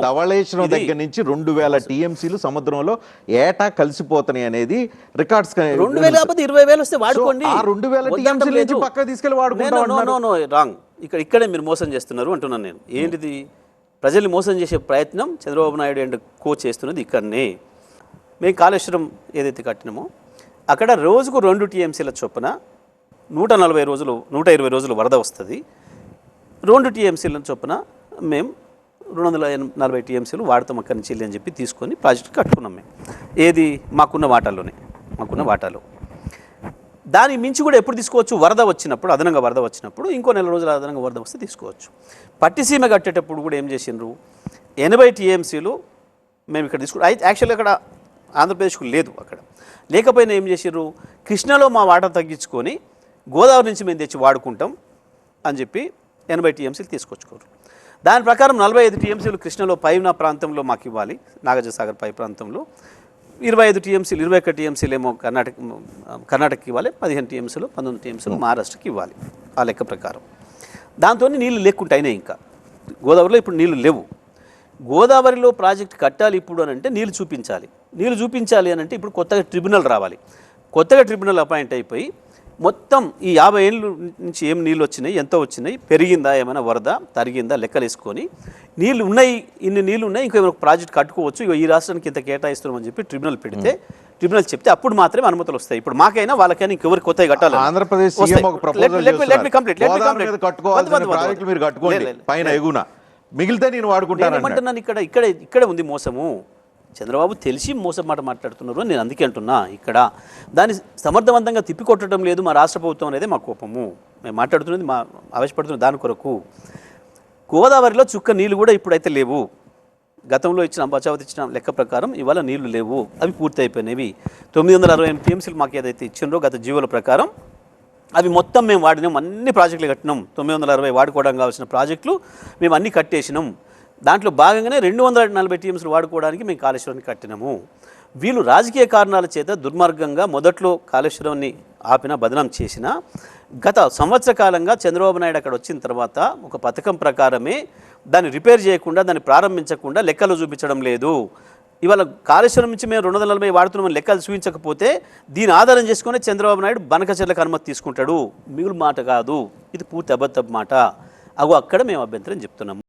ధవళేశ్వరం దగ్గర నుంచి 2000 టీఎంసీలు సముద్రంలో ఏటా కలిసిపోతున్నాయి అనేది రికార్డ్స్. 2000 కాకపోతే 20,000 వస్తే వాడుకోండి. 2000 టీఎంసీలు నుంచి పక్క తీసుకెళ్లి వాడుకుంటాం. రాంగ్. ఇక్కడే మీరు మోసం చేస్తున్నారు అంటున్నాను నేను. ఏంటిది? ప్రజల్ని మోసం చేసే ప్రయత్నం చంద్రబాబు నాయుడు అండ్ కో చేస్తున్నది ఇక్కడనే. మేము కాళేశ్వరం ఏదైతే కట్టినామో అక్కడ రోజుకు 2 టీఎంసీల చొప్పున 140 రోజులు 120 రోజులు వరద వస్తుంది. 2 టీఎంసీల చొప్పున మేము 240 టీఎంసీలు వాడతాం అక్కడి నుంచి అని చెప్పి తీసుకొని ప్రాజెక్ట్ కట్టుకున్నాం మేము. ఏది? మాకున్న వాటాలో. దాని మించి కూడా ఎప్పుడు తీసుకోవచ్చు? వరద వచ్చినప్పుడు, అదనంగా వరద వచ్చినప్పుడు, ఇంకో 4 రోజులు అదనంగా వరద వస్తే తీసుకోవచ్చు. పట్టిసీమ కట్టేటప్పుడు కూడా ఏం చేసిండ్రు? 80 టీఎంసీలు మేము ఇక్కడ తీసుకు యాక్చువల్గా అక్కడ ఆంధ్రప్రదేశ్కు లేదు. అక్కడ లేకపోయినా ఏం చేసిర్రు? కృష్ణలో మా వాటా తగ్గించుకొని గోదావరి నుంచి మేము తెచ్చి వాడుకుంటాం అని చెప్పి 80 టీఎంసీలు తీసుకొచ్చుకోరు. దాని ప్రకారం 45 టీఎంసీలు కృష్ణలో పైన ప్రాంతంలో మాకు ఇవ్వాలి, నాగార్జునసాగర్ పై ప్రాంతంలో. 25 టీఎంసీలు 21 టీఎంసీలు ఏమో కర్ణాటకకి ఇవ్వాలి, 15 టీఎంసీలు 19 టీఎంసీలు మహారాష్ట్రకి ఇవ్వాలి ఆ లెక్క ప్రకారం. దాంతో నీళ్ళు లేకుంటాయినాయి. ఇంకా గోదావరిలో ఇప్పుడు నీళ్లు లేవు. గోదావరిలో ప్రాజెక్ట్ కట్టాలి ఇప్పుడు అని అంటే నీళ్ళు చూపించాలి అని అంటే ఇప్పుడు కొత్తగా ట్రిబ్యునల్ రావాలి. కొత్తగా ట్రిబ్యునల్ అపాయింట్ అయిపోయి మొత్తం ఈ 50 ఏళ్ళ నుంచి ఏం నీళ్ళు వచ్చినాయి, ఎంత వచ్చినాయి, పెరిగిందా, ఏమైనా వరద తరిగిందా లెక్కలు వేసుకొని నీళ్ళు ఉన్నాయి, ఇన్ని నీళ్ళు ఉన్నాయి, ఇంకా ఏమైనా ప్రాజెక్ట్ కట్టుకోవచ్చు, ఈ రాష్ట్రానికి ఇంత కేటాయిస్తున్నామని చెప్పి ట్రిబ్యునల్ పెడితే, ట్రిబ్యునల్ చెప్తే అప్పుడు మాత్రమే అనుమతులు వస్తాయి. ఇప్పుడు మాకైనా వాళ్ళకైనా ఇంకెవరికి కొత్తగా కట్టాలి. ఆంధ్రప్రదేశ్ మిగిలితే నేను వాడుకుంటాను. ఇక్కడ ఉంది మోసము. చంద్రబాబు తెలిసి మోసం మాట మాట్లాడుతున్నారు అని నేను అందుకే అంటున్నా. ఇక్కడ దాన్ని సమర్థవంతంగా తిప్పికొట్టడం లేదు మా రాష్ట్ర ప్రభుత్వం అనేది మా కోపము. మేము మాట్లాడుతున్నది మా ఆవేశపడుతున్నది దాని కొరకు. గోదావరిలో చుక్క నీళ్ళు కూడా ఇప్పుడైతే లేవు. గతంలో ఇచ్చిన బచావతి ఇచ్చిన లెక్క ప్రకారం ఇవాళ నీళ్లు లేవు, అవి పూర్తి అయిపోయినవి. 968 టీఎంసీలు మాకు ఏదైతే ఇచ్చిండ్రో గత జీవోల ప్రకారం అవి మొత్తం మేము వాడినాం, అన్ని ప్రాజెక్టులు కట్టినాం. 960 వాడుకోవడానికి కావాల్సిన ప్రాజెక్టులు మేము అన్నీ కట్టేసినాం. దాంట్లో భాగంగానే 240 టీఎంసీలు వాడుకోవడానికి మేము కాళేశ్వరాన్ని కట్టినాము. వీళ్ళు రాజకీయ కారణాల చేత దుర్మార్గంగా మొదట్లో కాళేశ్వరాన్ని ఆపిన బదనాం చేసిన గత సంవత్సర కాలంగా చంద్రబాబు నాయుడు అక్కడ వచ్చిన తర్వాత ఒక పథకం ప్రకారమే దాన్ని రిపేర్ చేయకుండా, దాన్ని ప్రారంభించకుండా లెక్కలు చూపించడం లేదు. ఇవాళ కాళేశ్వరం నుంచి మేము 240 వాడుతున్నామని లెక్కలు చూపించకపోతే దీని ఆధారం చేసుకుని చంద్రబాబు నాయుడు బనకచెర్లకు అనుమతి తీసుకుంటాడు. మిగులు మాట కాదు, ఇది పూర్తి అబద్ధపు మాట. అక్కడ మేము అభ్యంతరం చెప్తున్నాము.